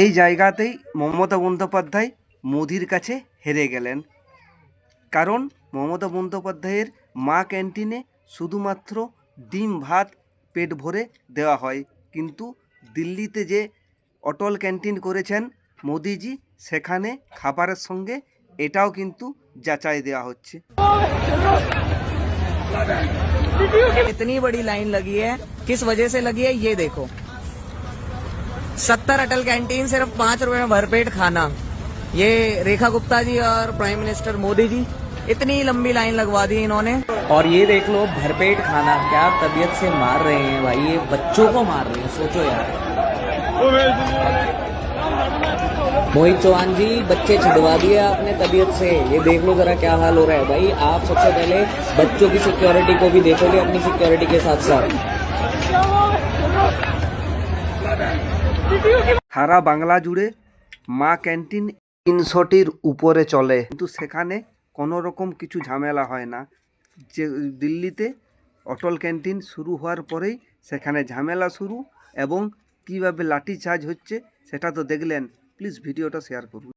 এই জায়গাতেই মমতা বন্দ্যোপাধ্যায় মোদির কাছে হেরে গেলেন। কারণ মমতা বন্দ্যোপাধ্যায়ের মা ক্যান্টিনে শুধুমাত্র ডিম ভাত পেট ভরে দেওয়া হয়, কিন্তু দিল্লিতে যে অটল ক্যান্টিন করেছেন মোদিজি, সেখানে খাবারের সঙ্গে এটাও কিন্তু যাচাই দেওয়া হচ্ছে। इतनी बड़ी लाइन लगी है, किस वजह से लगी है ये देखो। 70 अटल कैंटीन, सिर्फ 5 रुपए में भरपेट खाना। ये रेखा गुप्ता जी और प्राइम मिनिस्टर मोदी जी, इतनी लंबी लाइन लगवा दी इन्होंने। और ये देख लो भरपेट खाना, क्या तबीयत से मार रहे हैं भाई, ये बच्चों को मार रहे हैं, सोचो यार। मोहित चौहान जी, बच्चे छिड़वा दिए आपने तबीयत से, ये देख लो जरा क्या हाल हो रहा है भाई। आप सबसे पहले बच्चों की सिक्योरिटी को भी देखोगे अपनी सिक्योरिटी के साथ साथ। সারা বাংলা জুড়ে মা ক্যান্টিন 300টির উপরে চলে, কিন্তু সেখানে কোনো রকম কিছু ঝামেলা হয় না। যে দিল্লিতে অটল ক্যান্টিন শুরু হওয়ার পরেই সেখানে ঝামেলা শুরু, এবং কিভাবে লাঠিচার্জ হচ্ছে সেটা তো দেখলেন। প্লিজ ভিডিওটা শেয়ার করুন।